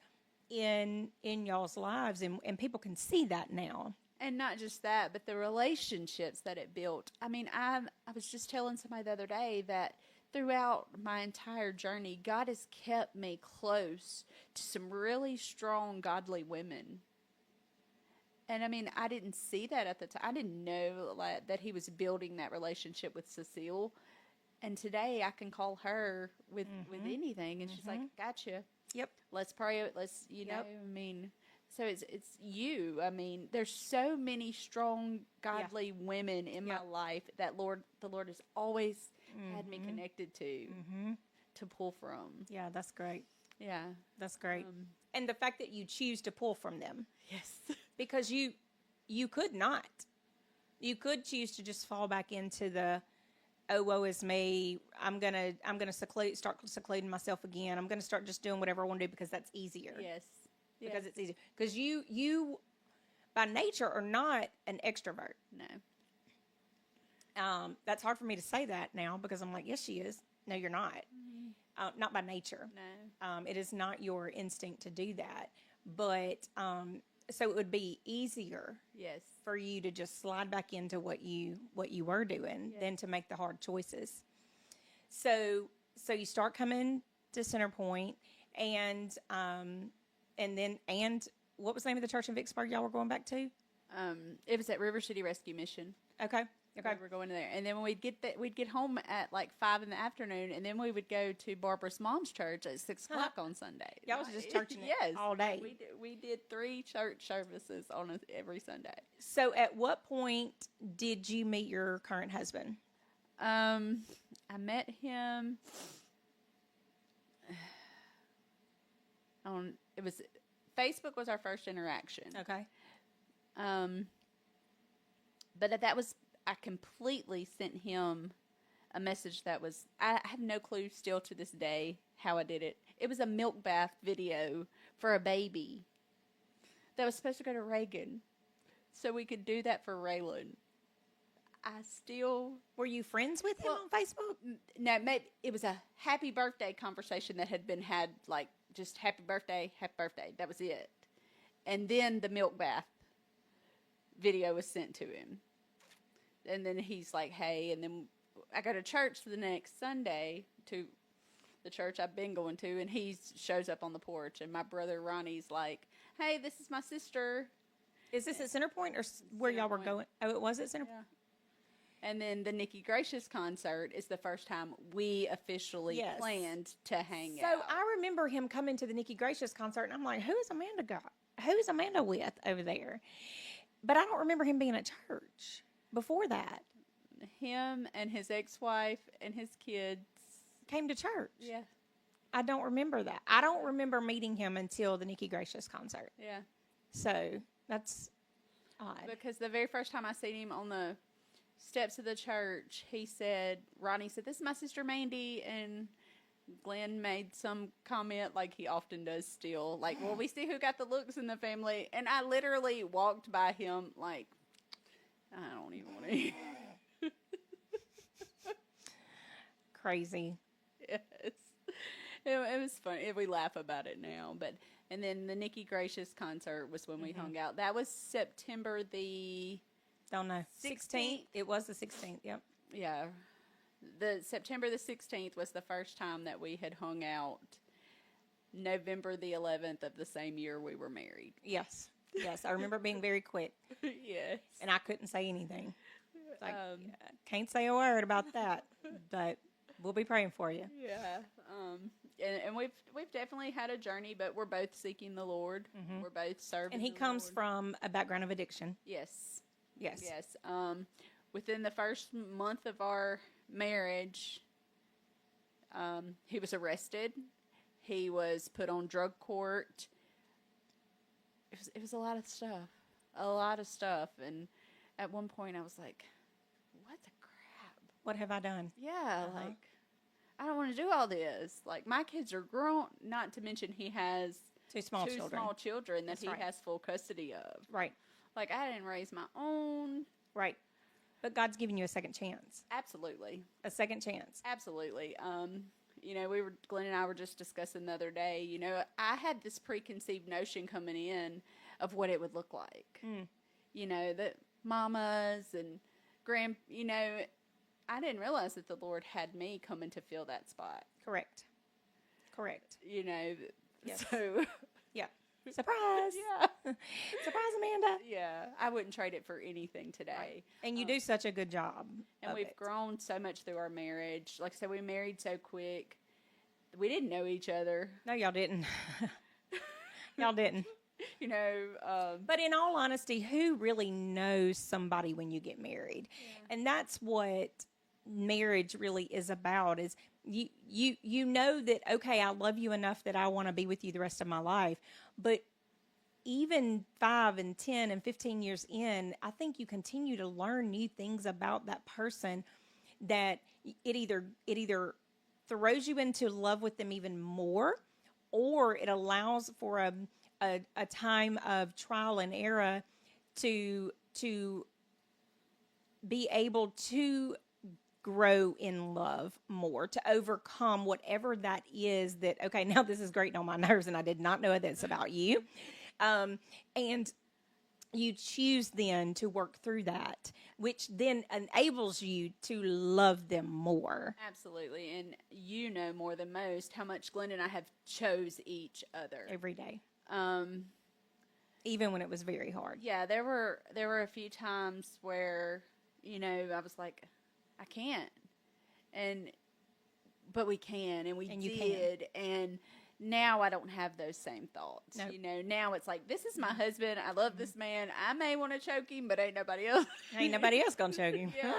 in y'all's lives, and people can see that now. And not just that, but the relationships that it built. I mean, I was just telling somebody the other day that throughout my entire journey, God has kept me close to some really strong, godly women. And I mean, I didn't see that at the time. I didn't know like, that he was building that relationship with Cecile. And today I can call her with anything, and she's like, "Gotcha. Yep. Let's pray. Let's Yep. I mean, so it's you. I mean, there's so many strong, godly women in my life that the Lord has always had me connected to pull from. Yeah, that's great. Yeah, That's great. And the fact that you choose to pull from them, yes, because you could not. You could choose to just fall back into the, oh, woe is me. I'm gonna start secluding myself again. I'm gonna start just doing whatever I want to do because that's easier. yes, Because it's easier. Because you by nature are not an extrovert. no, That's hard for me to say that now because I'm like, yes, she is. No, you're not. Not by nature. no, It is not your instinct to do that. But so it would be easier yes, for you to just slide back into what you were doing than to make the hard choices. So you start coming to Center Point, and what was the name of the church in Vicksburg y'all were going back to? It was at River City Rescue Mission. Okay. We were going there, and then when we'd get home at like 5 PM, and then we would go to Barbara's mom's church at 6 o'clock on Sunday. Y'all was just churching it yes, all day. We did 3 church services on every Sunday. So at what point did you meet your current husband? I met him on Facebook was our first interaction. Okay. But that was, I completely sent him a message that was, I have no clue still to this day how I did it. It was a milk bath video for a baby that was supposed to go to Reagan so we could do that for Raylan. Were you friends with him on Facebook? No, maybe it was a happy birthday conversation that had been had, like just happy birthday. That was it. And then the milk bath video was sent to him. And then he's like, hey, and then I go to church the next Sunday, to the church I've been going to, and he shows up on the porch, and my brother Ronnie's like, hey, this is my sister. Is this at Center Point or where y'all were going? Oh, it was at Center Point? And then the Nikki Gracious concert is the first time we officially planned to hang out. So I remember him coming to the Nikki Gracious concert, and I'm like, who's Amanda with over there? But I don't remember him being at church before that. Him and his ex-wife and his kids came to church. Yeah. I don't remember that. I don't remember meeting him until the Nikki Gracious concert. Yeah. So that's odd. Because the very first time I seen him on the steps of the church, Ronnie said, this is my sister Mandy, and Glenn made some comment like he often does still, like, well, we see who got the looks in the family. And I literally walked by him like, I don't even want to. Crazy. Yes. It was funny. We laugh about it now. And then the Nikki Gracious concert was when we hung out. That was September the... Don't know. 16th? It was the 16th, yep. Yeah. The September the 16th was the first time that we had hung out. November the 11th of the same year we were married. Yes. Yes, I remember being very quick. Yes. And I couldn't say anything. It's like, can't say a word about that, but we'll be praying for you. Yeah. And we've definitely had a journey, but we're both seeking the Lord. We're both serving. And he comes from a background of addiction. Yes. Yes. Yes. Within the first month of our marriage, he was arrested. He was put on drug court. It was a lot of stuff. And at one point I was like, what the crap? What have I done? Yeah. Like, I don't want to do all this. Like, my kids are grown, not to mention he has Two small children that he has full custody of. Right. Like, I didn't raise my own. Right. But God's giving you a second chance. Absolutely. A second chance. Absolutely. Glenn and I were just discussing the other day, I had this preconceived notion coming in of what it would look like. That mamas and I didn't realize that the Lord had me coming to fill that spot. Correct. Yes. So. Yeah. Surprise. Yeah. Surprise, Amanda. Yeah. I wouldn't trade it for anything today. And you do such a good job. And of we've it. grown so much through our marriage. Like I said, we married so quick. We didn't know each other. No, y'all didn't. Y'all didn't. You know, But in all honesty, who really knows somebody when you get married? And that's what marriage really is about, is you know that, okay, I love you enough that I want to be with you the rest of my life. But even 5 and 10 and 15 years in, I think you continue to learn new things about that person that it either throws you into love with them even more, or it allows for a time of trial and error to be able to grow in love more, to overcome whatever that is that, okay, now this is grating on my nerves and I did not know that's about you. And you choose then to work through that, which then enables you to love them more. absolutely. And you know more than most how much Glenn and I have chose each other. Every day. Um, Even when it was very hard. yeah, there were a few times where, you know, I was like, I can't. But we can, and we And you did. And now I don't have those same thoughts. Nope. You know, now it's like, this is my husband. I love this man. I may want to choke him, but ain't nobody else. Ain't nobody else gonna choke him. Yeah.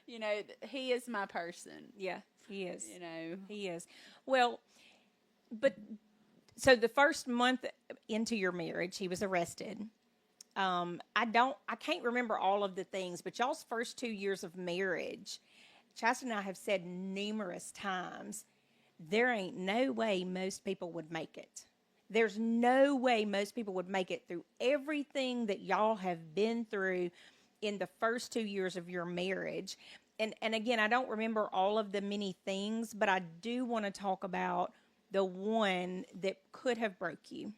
You know, he is my person. Yeah, he is. You know. He is. Well, but so the first month into your marriage, he was arrested. I can't remember all of the things, but y'all's first 2 years of marriage, Chastity and I have said numerous times, there ain't no way most people would make it. There's no way most people would make it through everything that y'all have been through in the first 2 years of your marriage. And again, I don't remember all of the many things, but I do want to talk about the one that could have broke you,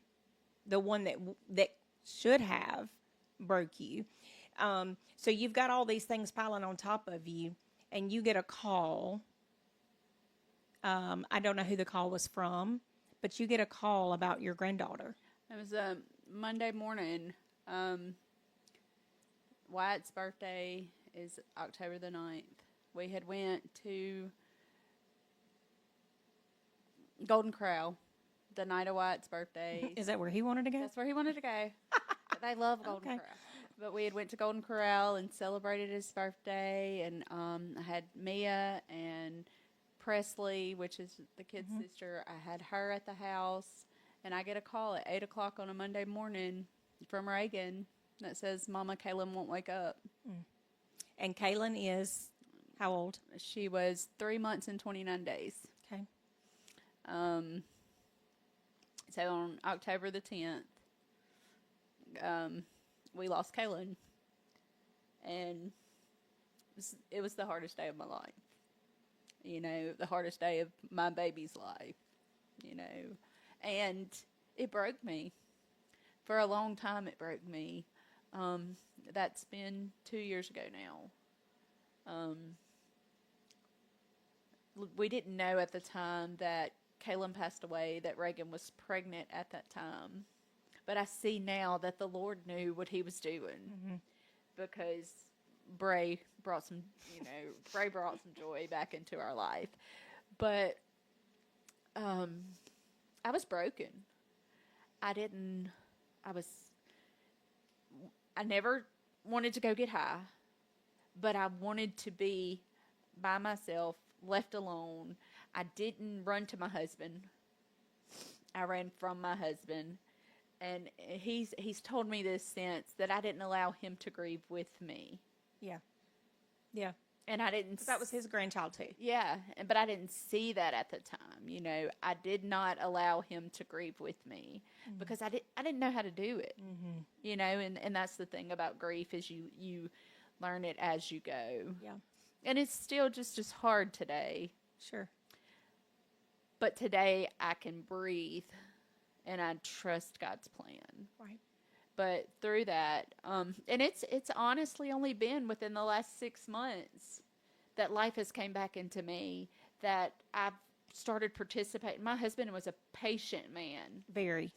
the one that should have broke you. So you've got all these things piling on top of you, and you get a call. I don't know who the call was from, but you get a call about your granddaughter. It was a Monday morning. Wyatt's birthday is October the 9th. We had went to Golden Corral the night of Wyatt's birthday. Is that where he wanted to go? That's where he wanted to go. They love Golden Okay. Corral. But we had went to Golden Corral and celebrated his birthday, and I had Mia and Presley, which is the kid's sister. I had her at the house, and I get a call at 8 o'clock on a Monday morning from Reagan that says, Mama, Kaylin won't wake up. And Kaylin is how old? She was 3 months and 29 days. Okay. So on October the 10th, we lost Kaylin, and it was the hardest day of my life. You know, the hardest day of my baby's life, you know, and it broke me. For a long time, it broke me. That's been 2 years ago now. We didn't know at the time that Kaylin passed away, that Reagan was pregnant at that time. But I see now that the Lord knew what he was doing, because Bray brought some joy back into our life. But I was broken. I never wanted to go get high, but I wanted to be by myself, left alone. I didn't run to my husband. I ran from my husband. And he's told me this since, that I didn't allow him to grieve with me. Yeah. Yeah. And I didn't. That was his grandchild too. Yeah, but I didn't see that at the time. You know, I did not allow him to grieve with me because I didn't know how to do it. You know, and that's the thing about grief, is you learn it as you go. Yeah. And it's still just as hard today. Sure. But today I can breathe, and I trust God's plan. Right. But through that, and it's honestly only been within the last 6 months that life has came back into me, that I've started participating. My husband was a patient man. Very.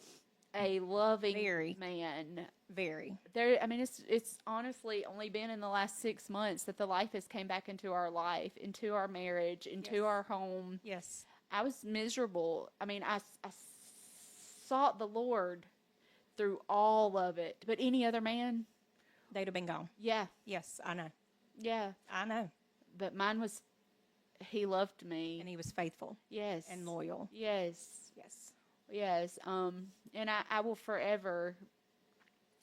a loving Very. man. Very. There, I mean, it's honestly only been in the last 6 months that the life has came back into our life, into our marriage, into Yes. our home. Yes. I was miserable. I mean, I sought the Lord through all of it. But any other man, They'd have been gone. yeah, Yes, I know. yeah. I know. But mine was, he loved me. And he was faithful Yes. and loyal. Yes. Yes. Yes. And I will forever,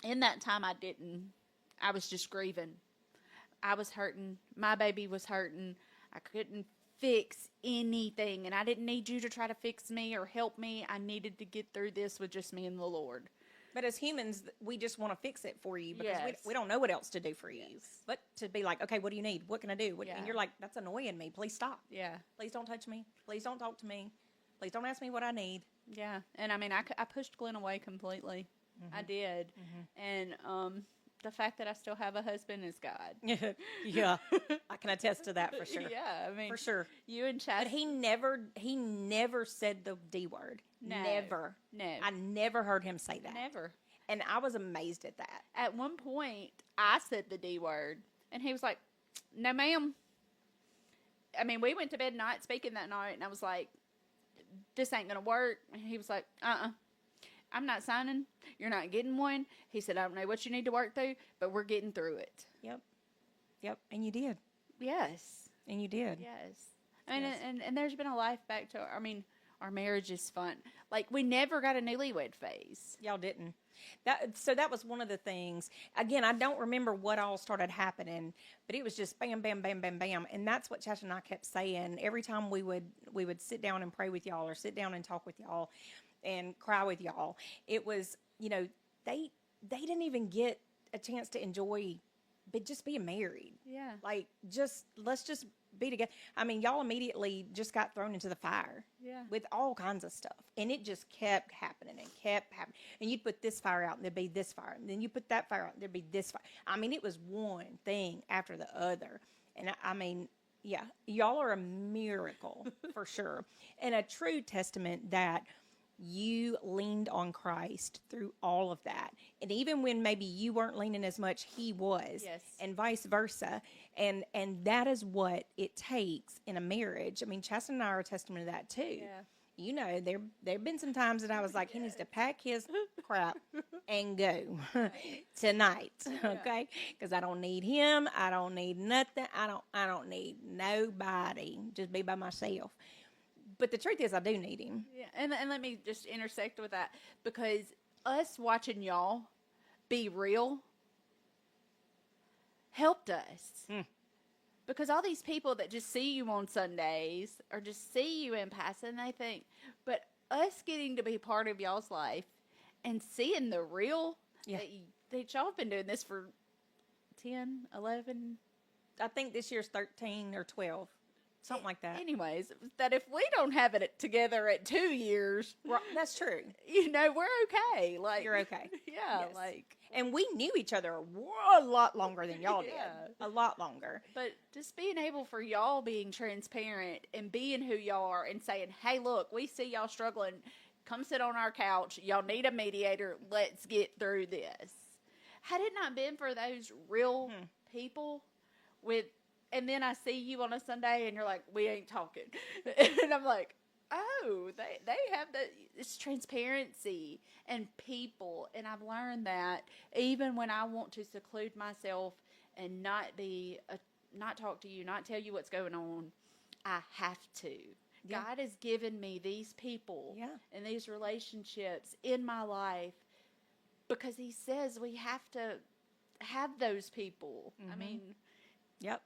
in that time I was just grieving. I was hurting. My baby was hurting. I couldn't fix anything. And I didn't need you to try to fix me or help me. I needed to get through this with just me and the Lord. But as humans, we just want to fix it for you because Yes. we don't know what else to do for you. Yes. But to be like, okay, what do you need? What can I do? Yeah. And you're like, that's annoying me. Please stop. Yeah. Please don't touch me. Please don't talk to me. Please don't ask me what I need. Yeah. And I mean, I pushed Glenn away completely. I did. And the fact that I still have a husband is God. Yeah, I can attest to that for sure. Yeah. I mean, For sure. you and Chad. But he never said the D word. No. Never. No. I never heard him say that. Never. And I was amazed at that. At one point, I said the D word, and he was like, "No, ma'am." I mean, we went to bed not speaking that night, and I was like, "This ain't gonna work." And he was like, "I'm not signing. You're not getting one." He said, "I don't know what you need to work through, but we're getting through it." Yep. And you did. Yes. And you did. Yes. I mean, Yes. and there's been a life back to. I mean, our marriage is fun. Like, we never got a newlywed phase. Y'all didn't. So that was one of the things. Again, I don't remember what all started happening, but it was just bam, bam, bam, bam, bam. And that's what Chacha and I kept saying. Every time we would sit down and pray with y'all or sit down and talk with y'all and cry with y'all, it was, they didn't even get a chance to enjoy but just being married. Yeah. Like, let's just be together. I mean, y'all immediately just got thrown into the fire. Yeah. With all kinds of stuff. And it just kept happening and kept happening. And you'd put this fire out and there'd be this fire. And then you put that fire out and there'd be this fire. I mean, it was one thing after the other. And I mean, yeah, y'all are a miracle for sure. And a true testament that you leaned on Christ through all of that. And even when maybe you weren't leaning as much, he was. Yes. And vice versa. And that is what it takes in a marriage. I mean, Chastity and I are a testament to that too. Yeah. There have been some times that I was like, he needs to pack his crap and go tonight, okay? Because I don't need him. I don't need nothing. I don't need nobody. Just be by myself. But the truth is, I do need him. Yeah, and let me just intersect with that, because us watching y'all be real helped us. Because all these people that just see you on Sundays or just see you in passing, they think, but us getting to be part of y'all's life and seeing the real, that y'all have been doing this for 10, 11. I think this year's 13 or 12. Something like that. Anyways, that if we don't have it together at 2 years, Right, that's true. we're okay. Like, You're okay. Yeah, Yes. like. And we knew each other a lot longer than y'all did. Yeah. A lot longer. But just being able for y'all being transparent and being who y'all are and saying, hey, look, we see y'all struggling. Come sit on our couch. Y'all need a mediator. Let's get through this. Had it not been for those real people and then I see you on a Sunday and you're like, we ain't talking. And I'm like, oh, they have it's transparency and people. And I've learned that even when I want to seclude myself and not talk to you, not tell you what's going on, I have to. Yeah. God has given me these people and these relationships in my life because he says we have to have those people. I mean, yep.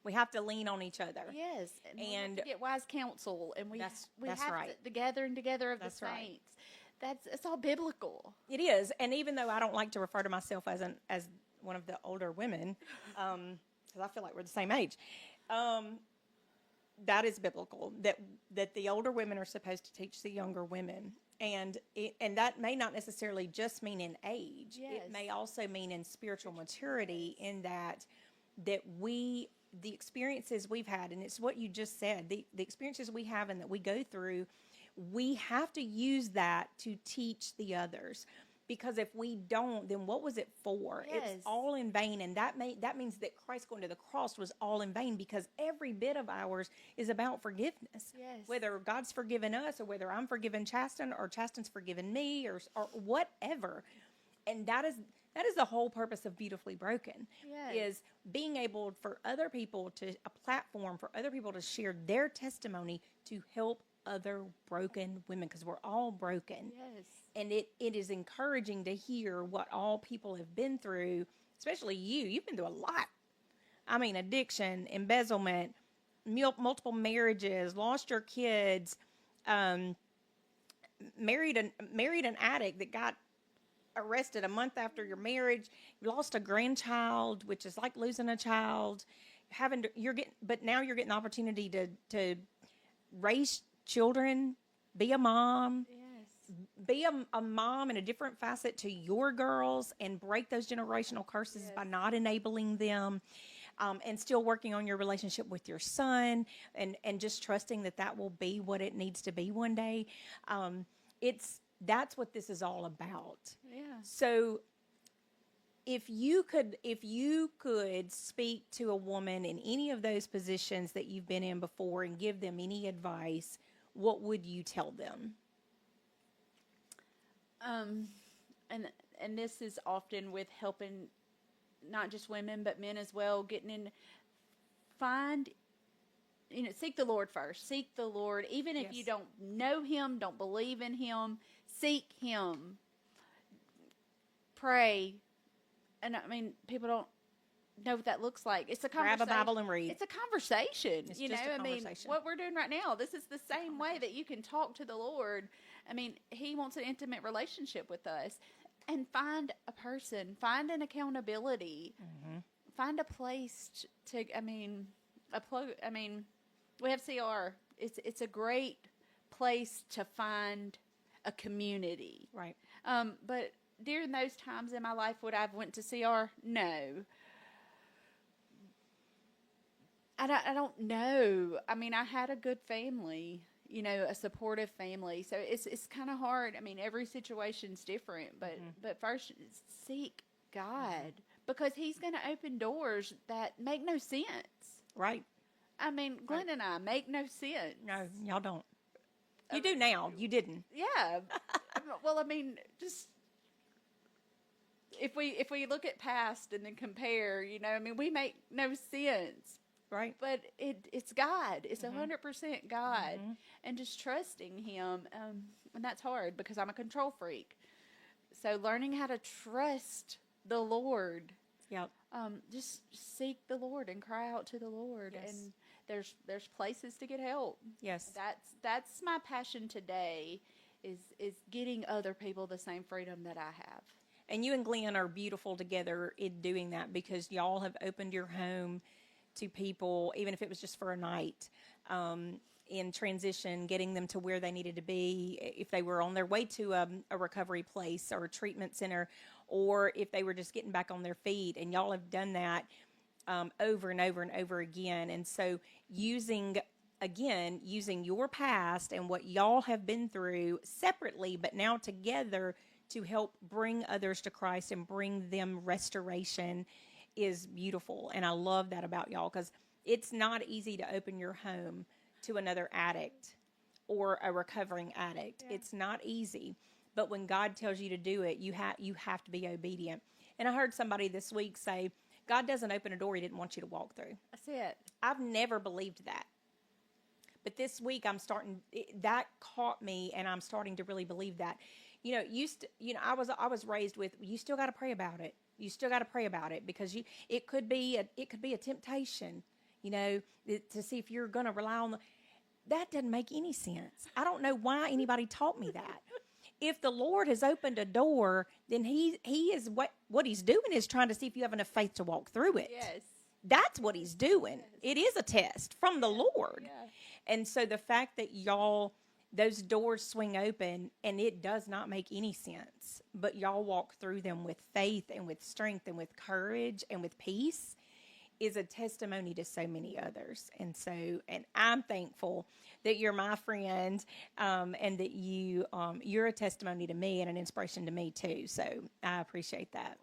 We have to lean on each other. yes, and we have And to get wise counsel, and we that's have right. the gathering together of That's the right. saints. It's all biblical. It is. And even though I don't like to refer to myself as one of the older women, because I feel like we're the same age, that is biblical. That the older women are supposed to teach the younger women. And that may not necessarily just mean in age. Yes. It may also mean in spiritual maturity, in that the experiences we've had, and it's what you just said, the experiences we have and that we go through, we have to use that to teach the others. Because if we don't, then what was it for? Yes. It's all in vain. And that means that Christ going to the cross was all in vain, because every bit of ours is about forgiveness. Yes. Whether God's forgiven us, or whether I'm forgiven Chasten, or Chasten's forgiven me, or whatever. And that is the whole purpose of Beautifully Broken. Yes. Is being able for other people to, a platform for other people to share their testimony to help other broken women, because we're all broken. Yes. And it is encouraging to hear what all people have been through, especially you. You've been through a lot. I mean, addiction, embezzlement, multiple marriages, lost your kids, married an addict that got arrested a month after your marriage. You lost a grandchild, which is like losing a child. But now you're getting the opportunity to raise children, be a mom. Yes. Be a mom in a different facet to your girls, and break those generational curses by not enabling them, and still working on your relationship with your son, and just trusting that will be what it needs to be one day. That's what this is all about. Yeah. So if you could speak to a woman in any of those positions that you've been in before and give them any advice, what would you tell them? And this is often with helping not just women but men as well, getting in, seek the Lord first. Seek the Lord, even if you don't know him, don't believe in him, seek him. Pray. And I mean, people don't know what that looks like. It's a conversation. Grab a Bible and read. It's a conversation. It's just a conversation. I mean, what we're doing right now, this is the same way that you can talk to the Lord. I mean, he wants an intimate relationship with us. And find a person, find an accountability, find a place we have CR. It's a great place to find a community. Right. But during those times in my life, would I have went to CR? No. I don't know. I mean, I had a good family, a supportive family. So it's kind of hard. I mean, every situation's different, but first seek God, because he's going to open doors that make no sense. Right. I mean, Glenn and I make no sense. No, y'all don't. You do now. You didn't. Yeah. Well, I mean, just if we look at past and then compare, we make no sense. Right. But it's God. It's 100% God. And just trusting him. And that's hard because I'm a control freak. So learning how to trust the Lord. Yep. Just seek the Lord and cry out to the Lord. Yes. And there's places to get help. Yes. That's my passion today, is getting other people the same freedom that I have. And you and Glenn are beautiful together in doing that, because y'all have opened your home to people, even if it was just for a night, in transition, getting them to where they needed to be, if they were on their way to a recovery place or a treatment center, or if they were just getting back on their feet. And y'all have done that over and over and over again. And so using your past and what y'all have been through separately, but now together, to help bring others to Christ and bring them restoration, is beautiful. And I love that about y'all, because it's not easy to open your home to another addict or a recovering addict. Yeah. It's not easy. But when God tells you to do it, you have to be obedient. And I heard somebody this week say, God doesn't open a door he didn't want you to walk through. That's it. I've never believed that. But this week that caught me, and I'm starting to really believe that. I was raised with, you still got to pray about it. You still got to pray about it, because it could be a temptation, to see if you're going to rely on that doesn't make any sense. I don't know why anybody taught me that. If the Lord has opened a door, then he is what he's doing is trying to see if you have enough faith to walk through it. Yes. That's what he's doing. Yes. It is a test from the Lord. Yeah. And so the fact that those doors swing open, and it does not make any sense, but y'all walk through them with faith and with strength and with courage and with peace, is a testimony to so many others. And I'm thankful that you're my friend, and that you're a testimony to me and an inspiration to me too. So I appreciate that.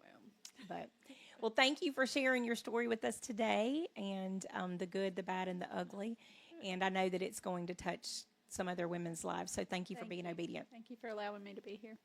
Well, thank you for sharing your story with us today, and the good, the bad, and the ugly. And I know that it's going to touch some other women's lives. So thank you for being obedient. Thank you for allowing me to be here.